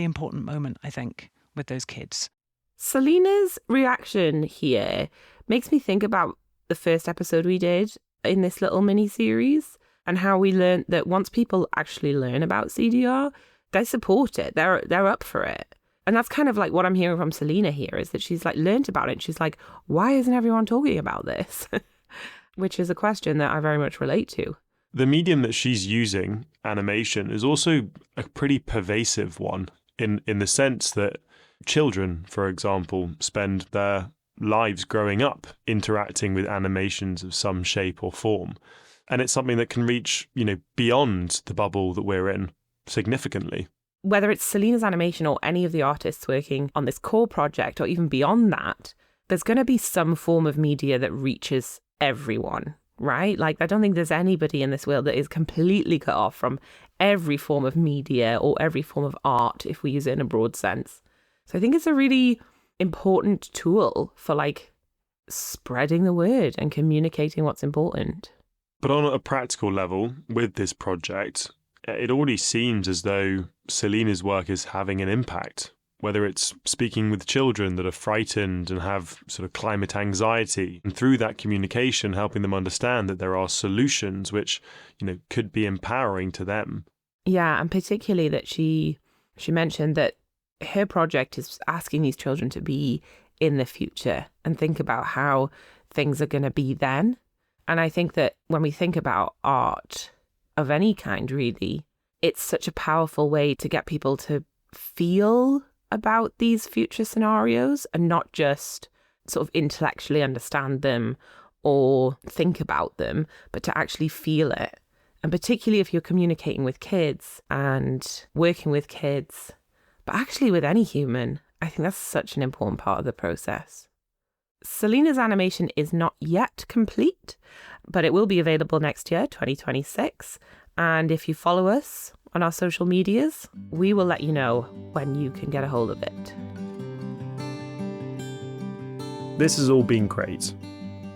important moment, I think, with those kids. Selena's reaction here makes me think about the first episode we did in this little mini-series and how we learned that once people actually learn about CDR, they support it. They're up for it. And that's kind of like what I'm hearing from Selena here is that she's like learned about it. She's like, why isn't everyone talking about this? Which is a question that I very much relate to. The medium that she's using, animation, is also a pretty pervasive one in the sense that children, for example, spend their lives growing up interacting with animations of some shape or form. And it's something that can reach, beyond the bubble that we're in significantly. Whether it's Selena's animation or any of the artists working on this core project or even beyond that, there's going to be some form of media that reaches everyone. Right? Like, I don't think there's anybody in this world that is completely cut off from every form of media or every form of art, if we use it in a broad sense. So I think it's a really important tool for like spreading the word and communicating what's important. But on a practical level, with this project, it already seems as though Selena's work is having an impact. Whether it's speaking with children that are frightened and have sort of climate anxiety, and through that communication, helping them understand that there are solutions which, could be empowering to them. Yeah, and particularly that she mentioned that her project is asking these children to be in the future and think about how things are going to be then. And I think that when we think about art of any kind, really, it's such a powerful way to get people to feel about these future scenarios and not just sort of intellectually understand them or think about them, but to actually feel it And particularly if you're communicating with kids and working with kids, but actually with any human, I think that's such an important part of the process. Selena's animation is not yet complete, but it will be available next year, 2026. And if you follow us on our social medias, we will let you know when you can get a hold of it. This has all been great.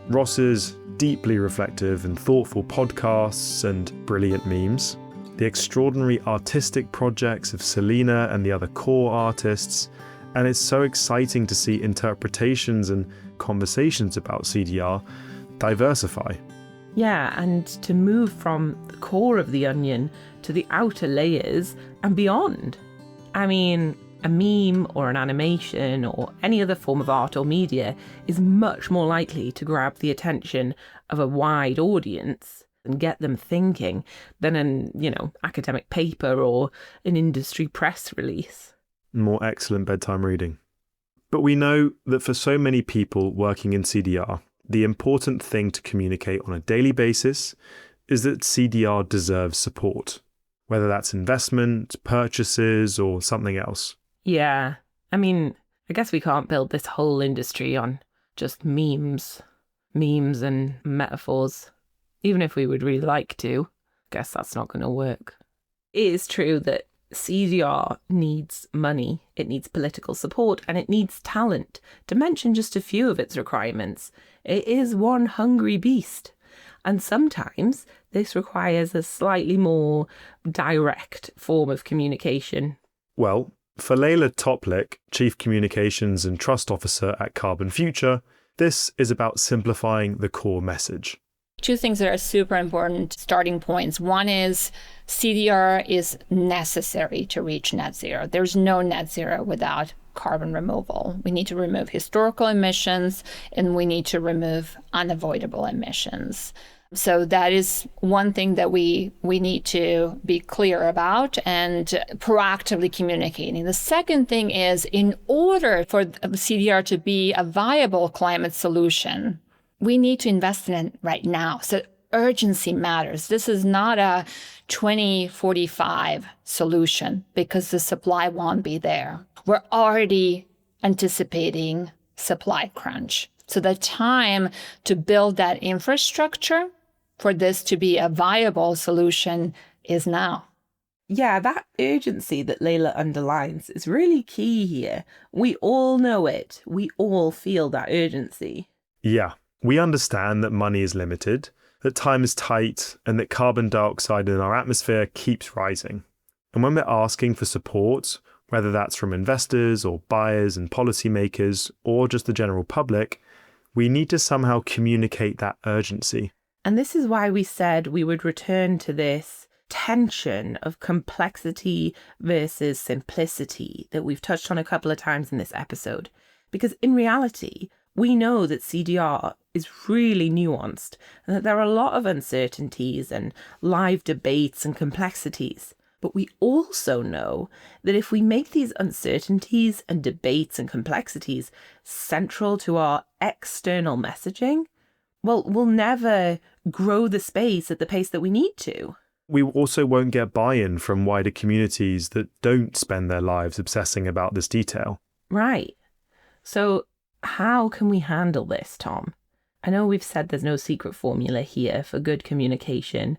Ross's deeply reflective and thoughtful podcasts and brilliant memes, the extraordinary artistic projects of Selena and the other core artists, and it's so exciting to see interpretations and conversations about CDR diversify. Yeah, and to move from the core of the onion to the outer layers and beyond. I mean, a meme or an animation or any other form of art or media is much more likely to grab the attention of a wide audience and get them thinking than an, academic paper or an industry press release. More excellent bedtime reading. But we know that for so many people working in CDR, the important thing to communicate on a daily basis is that CDR deserves support, whether that's investment, purchases, or something else. Yeah, I mean, I guess we can't build this whole industry on just memes and metaphors. Even if we would really like to, I guess that's not going to work. It is true that CDR needs money, it needs political support, and it needs talent, to mention just a few of its requirements. It is one hungry beast. And sometimes this requires a slightly more direct form of communication. Well, for Layla Toplik, Chief Communications and Trust Officer at Carbon Future, this is about simplifying the core message. Two things that are super important starting points. One is CDR is necessary to reach net zero. There's no net zero without carbon removal. We need to remove historical emissions and we need to remove unavoidable emissions. So that is one thing that we need to be clear about and proactively communicating. The second thing is, in order for CDR to be a viable climate solution, we need to invest in it right now. So urgency matters. This is not a 2045 solution because the supply won't be there. We're already anticipating supply crunch. So the time to build that infrastructure for this to be a viable solution is now. Yeah, that urgency that Layla underlines is really key here. We all know it. We all feel that urgency. Yeah, we understand that money is limited, that time is tight, and that carbon dioxide in our atmosphere keeps rising. And when we're asking for support, whether that's from investors or buyers and policymakers or just the general public, we need to somehow communicate that urgency. And this is why we said we would return to this tension of complexity versus simplicity that we've touched on a couple of times in this episode. Because in reality, we know that CDR is really nuanced and that there are a lot of uncertainties and live debates and complexities. But we also know that if we make these uncertainties and debates and complexities central to our external messaging, well, we'll never grow the space at the pace that we need to. We also won't get buy-in from wider communities that don't spend their lives obsessing about this detail. Right. So how can we handle this, Tom? I know we've said there's no secret formula here for good communication,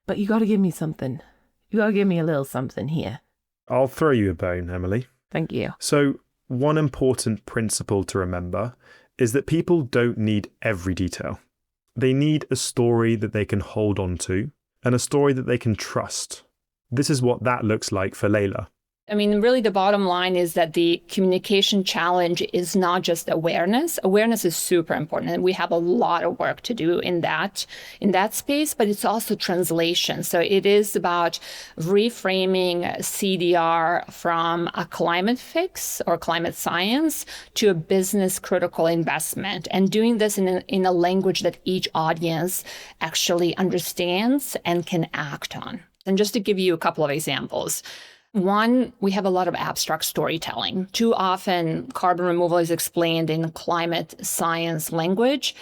but you got to give me something. You got to give me a little something here. I'll throw you a bone, Emily. Thank you. So, one important principle to remember is that people don't need every detail. They need a story that they can hold on to and a story that they can trust. This is what that looks like for Layla. I mean, really, the bottom line is that the communication challenge is not just awareness. Awareness is super important, and we have a lot of work to do in that space, but it's also translation. So it is about reframing CDR from a climate fix or climate science to a business critical investment, and doing this in a language that each audience actually understands and can act on. And just to give you a couple of examples. One, we have a lot of abstract storytelling. Too often, carbon removal is explained in climate science language.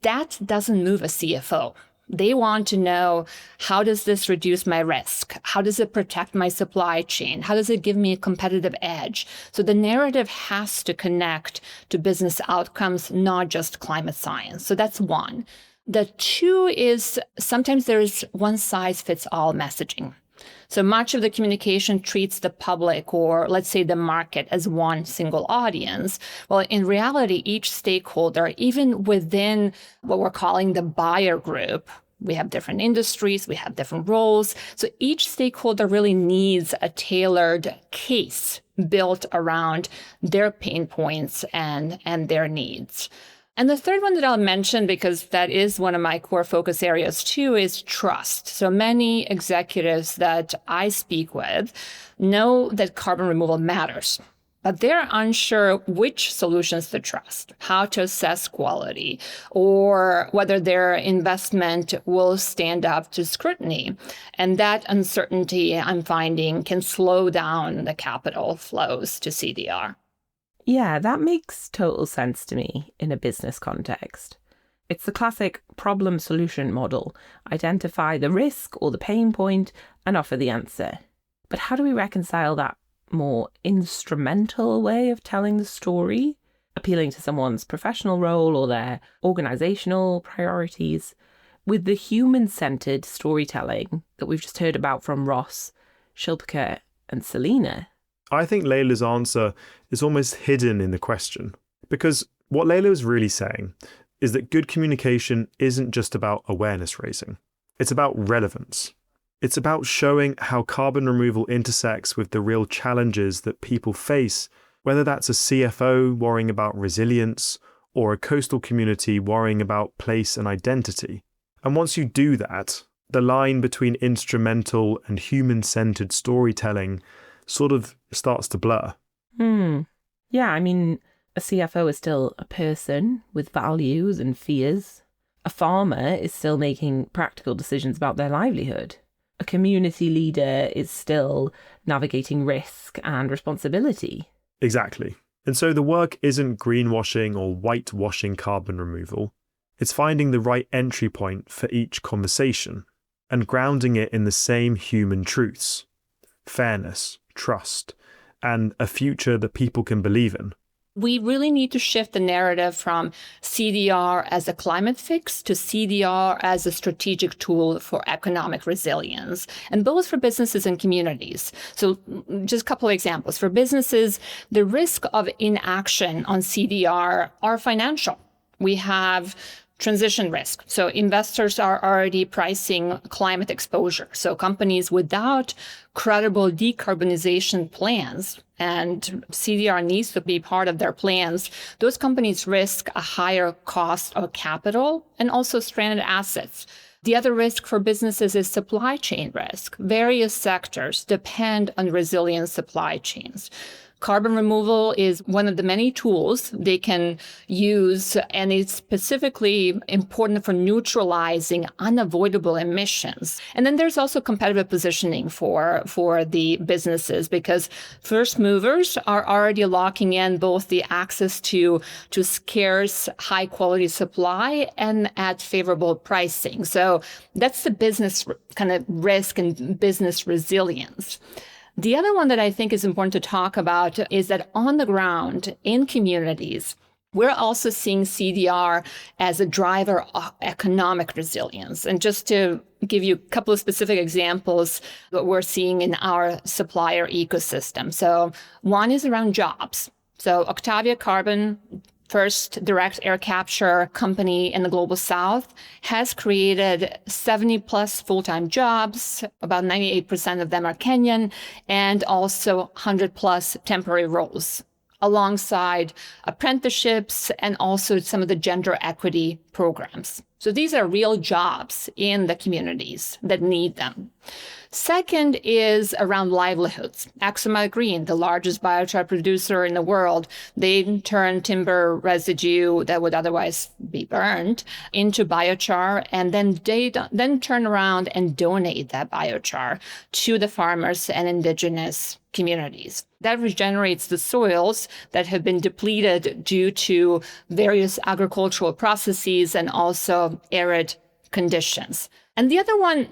That doesn't move a CFO They want to know, how does this reduce my risk? How does it protect my supply chain? How does it give me a competitive edge? So the narrative has to connect to business outcomes, not just climate science. So that's one. The two is sometimes there's one size fits all messaging. So much of the communication treats the public, or let's say the market, as one single audience. Well, in reality, each stakeholder, even within what we're calling the buyer group, we have different industries, we have different roles. So each stakeholder really needs a tailored case built around their pain points and their needs. And the third one that I'll mention, because that is one of my core focus areas too, is trust. So many executives that I speak with know that carbon removal matters, but they're unsure which solutions to trust, how to assess quality, or whether their investment will stand up to scrutiny. And that uncertainty, I'm finding, can slow down the capital flows to CDR. Yeah, that makes total sense to me in a business context. It's the classic problem-solution model. Identify the risk or the pain point and offer the answer. But how do we reconcile that more instrumental way of telling the story, appealing to someone's professional role or their organizational priorities, with the human-centered storytelling that we've just heard about from Ross, Shilpika, and Selena? I think Layla's answer is almost hidden in the question, because what Layla is really saying is that good communication isn't just about awareness raising. It's about relevance. It's about showing how carbon removal intersects with the real challenges that people face, whether that's a CFO worrying about resilience or a coastal community worrying about place and identity. And once you do that, the line between instrumental and human-centered storytelling sort of starts to blur. Yeah, I mean, a CFO is still a person with values and fears. A farmer is still making practical decisions about their livelihood. A community leader is still navigating risk and responsibility. Exactly. And so the work isn't greenwashing or whitewashing carbon removal. It's finding the right entry point for each conversation and grounding it in the same human truths: fairness, trust, and a future that people can believe in. We really need to shift the narrative from CDR as a climate fix to CDR as a strategic tool for economic resilience, and both for businesses and communities. So just a couple of examples. For businesses, the risk of inaction on CDR are financial. We have transition risk. So investors are already pricing climate exposure. So companies without credible decarbonization plans, and CDR needs to be part of their plans, those companies risk a higher cost of capital and also stranded assets. The other risk for businesses is supply chain risk. Various sectors depend on resilient supply chains. Carbon removal is one of the many tools they can use, and it's specifically important for neutralizing unavoidable emissions. And then there's also competitive positioning for the businesses, because first movers are already locking in both the access to scarce, high quality supply and at favorable pricing. So that's the business kind of risk and business resilience. The other one that I think is important to talk about is that on the ground in communities, we're also seeing CDR as a driver of economic resilience. And just to give you a couple of specific examples, what we're seeing in our supplier ecosystem. So one is around jobs. So Octavia Carbon, first direct air capture company in the global south, has created 70 plus full-time jobs. About 98% of them are Kenyan, and also 100 plus temporary roles, alongside apprenticeships and also some of the gender equity programs. So these are real jobs in the communities that need them. Second is around livelihoods. Axomat Green, the largest biochar producer in the world, they turn timber residue that would otherwise be burned into biochar, and then they turn around and donate that biochar to the farmers and indigenous communities. That regenerates the soils that have been depleted due to various agricultural processes and also arid conditions. And the other one,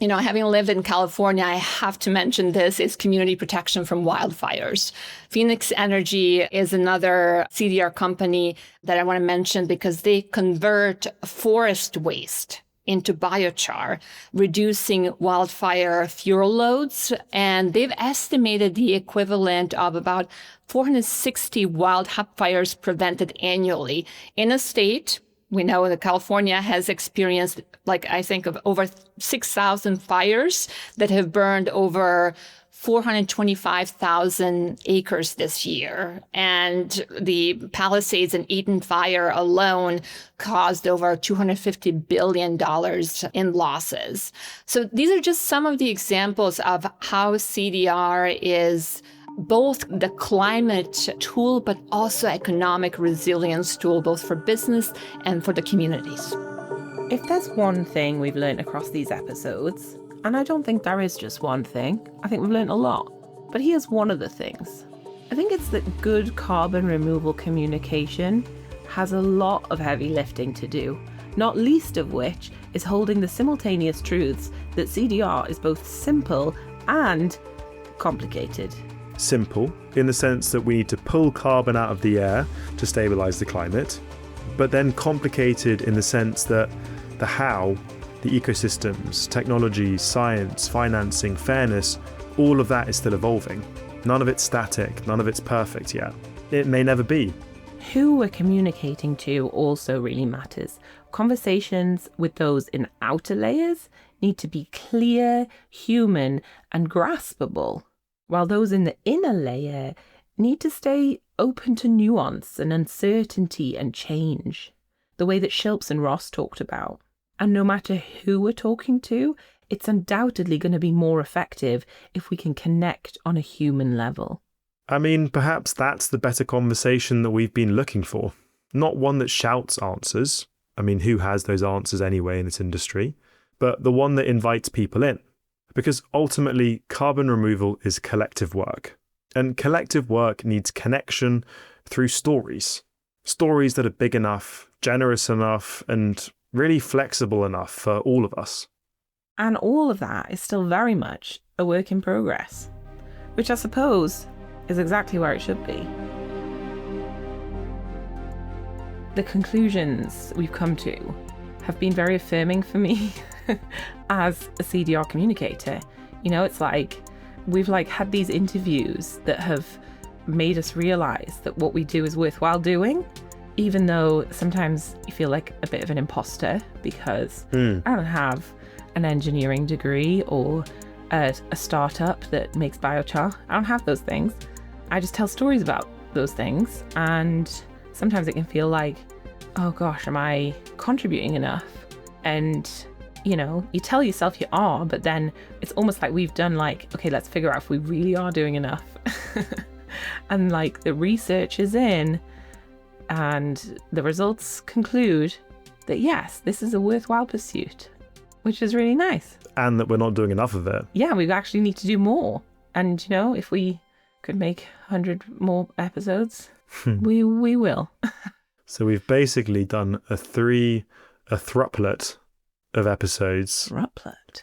having lived in California, I have to mention this, is community protection from wildfires. Phoenix Energy is another CDR company that I want to mention because they convert forest waste into biochar, reducing wildfire fuel loads. And they've estimated the equivalent of about 460 wildfires prevented annually in a state. We know that California has experienced, I think, of over 6,000 fires that have burned over 425,000 acres this year. And the Palisades and Eaton fire alone caused over $250 billion in losses. So these are just some of the examples of how CDR is both the climate tool, but also economic resilience tool, both for business and for the communities. If there's one thing we've learned across these episodes, and I don't think there is just one thing, I think we've learned a lot, but here's one of the things. I think it's that good carbon removal communication has a lot of heavy lifting to do, not least of which is holding the simultaneous truths that CDR is both simple and complicated. Simple, in the sense that we need to pull carbon out of the air to stabilise the climate, but then complicated in the sense that the how, the ecosystems, technology, science, financing, fairness, all of that is still evolving. None of it's static, none of it's perfect yet. It may never be. Who we're communicating to also really matters. Conversations with those in outer layers need to be clear, human, and graspable, while those in the inner layer need to stay open to nuance and uncertainty and change, the way that Shilps and Ross talked about. And no matter who we're talking to, it's undoubtedly going to be more effective if we can connect on a human level. I mean, perhaps that's the better conversation that we've been looking for. Not one that shouts answers. I mean, who has those answers anyway in this industry? But the one that invites people in. Because ultimately, carbon removal is collective work. And collective work needs connection through stories. Stories that are big enough, generous enough, and really flexible enough for all of us. And all of that is still very much a work in progress, which I suppose is exactly where it should be. The conclusions we've come to have been very affirming for me as a CDR communicator. It's like we've had these interviews that have made us realize that what we do is worthwhile doing, even though sometimes you feel like a bit of an imposter because I don't have an engineering degree or a startup that makes biochar. I don't have those things. I just tell stories about those things, and sometimes it can feel like, oh gosh, am I contributing enough? And you tell yourself you are, but then it's almost like we've done okay, let's figure out if we really are doing enough. And the research is in and the results conclude that yes, this is a worthwhile pursuit, which is really nice. And that we're not doing enough of it. Yeah, we actually need to do more. And if we could make 100 more episodes, we will. So we've basically done a thrupplet of episodes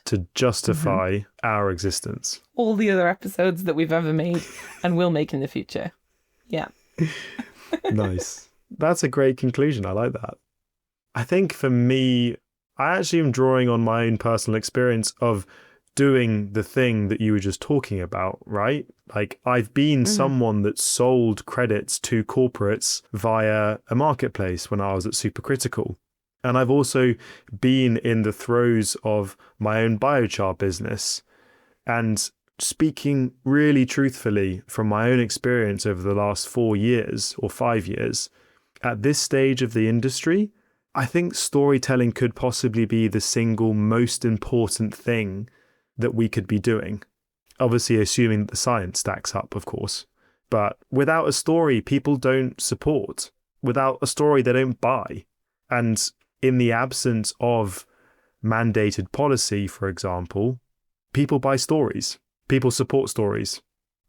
to justify our existence. All the other episodes that we've ever made and will make in the future. Yeah. Nice. That's a great conclusion. I like that. I think for me, I actually am drawing on my own personal experience of doing the thing that you were just talking about, right? I've been someone that sold credits to corporates via a marketplace when I was at Supercritical. And I've also been in the throes of my own biochar business. And speaking really truthfully from my own experience over the last 4 years or 5 years, at this stage of the industry, I think storytelling could possibly be the single most important thing that we could be doing. Obviously, assuming that the science stacks up, of course. But without a story, people don't support. Without a story, they don't buy. And in the absence of mandated policy, for example, people buy stories. People support stories.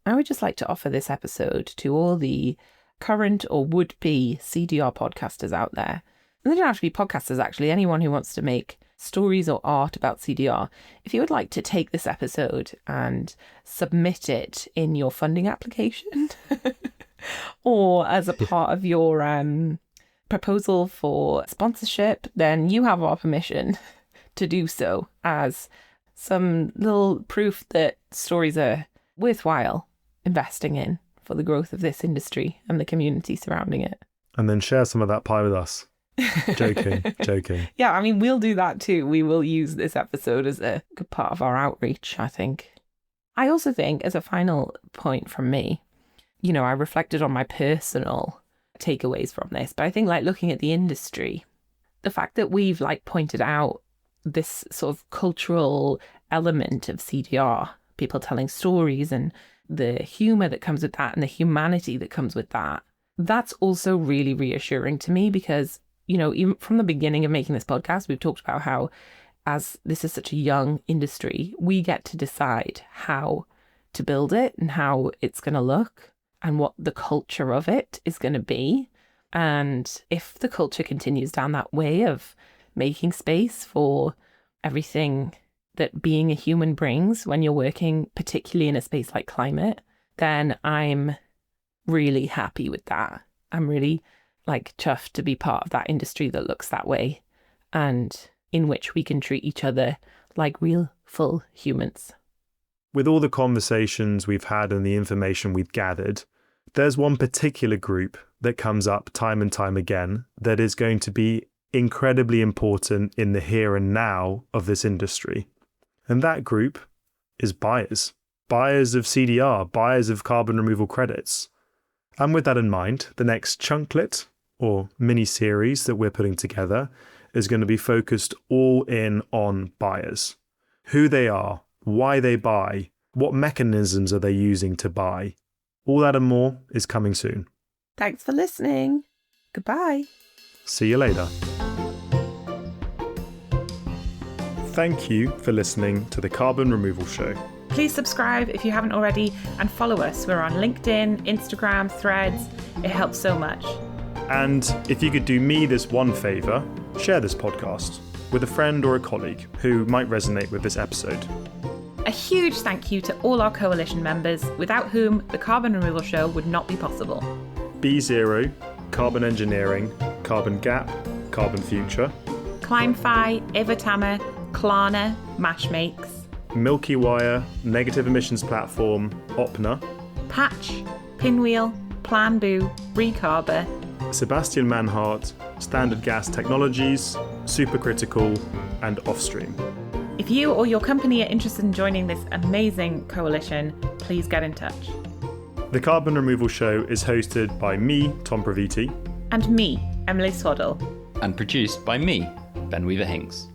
I would just like to offer this episode to all the current or would-be CDR podcasters out there. And they don't have to be podcasters, actually. Anyone who wants to make stories or art about CDR, if you would like to take this episode and submit it in your funding application or as a part of your proposal for sponsorship, then you have our permission to do so as some little proof that stories are worthwhile investing in for the growth of this industry and the community surrounding it. And then share some of that pie with us. Joking. Yeah, I mean, we'll do that too. We will use this episode as a good part of our outreach, I think. I also think, as a final point from me, you know, I reflected on my personal takeaways from this, but I think like looking at the industry, the fact that we've like pointed out this sort of cultural element of CDR, people telling stories and the humour that comes with that and the humanity that comes with that, that's also really reassuring to me because, you know, even from the beginning of making this podcast, we've talked about how, as this is such a young industry, we get to decide how to build it and how it's going to look and what the culture of it is going to be. And if the culture continues down that way of making space for everything that being a human brings when you're working, particularly in a space like climate, then I'm really happy with that. I'm really like chuffed to be part of that industry that looks that way and in which we can treat each other like real full humans. With all the conversations we've had and the information we've gathered, there's one particular group that comes up time and time again that is going to be incredibly important in the here and now of this industry. And that group is buyers. Buyers of CDR, buyers of carbon removal credits. And with that in mind, the next chunklet or mini-series that we're putting together is going to be focused all in on buyers. Who they are, why they buy, what mechanisms are they using to buy. All that and more is coming soon. Thanks for listening. Goodbye. See you later. Thank you for listening to the Carbon Removal Show. Please subscribe if you haven't already and follow us. We're on LinkedIn, Instagram, Threads. It helps so much. And if you could do me this one favour, share this podcast with a friend or a colleague who might resonate with this episode. A huge thank you to all our coalition members, without whom the Carbon Removal Show would not be possible. B0, Carbon Engineering, Carbon Gap, Carbon Future, ClimeFi, Ivotama, Klarna, Mashmakes, Milky Wire, Negative Emissions Platform, Opna, Patch, Pinwheel, Plan Boo, Recarber, Sebastian Manhart, Standard Gas Technologies, Supercritical, and Offstream. If you or your company are interested in joining this amazing coalition, please get in touch. The Carbon Removal Show is hosted by me, Tom Praviti. And me, Emily Swaddle. And produced by me, Ben Weaver-Hinks.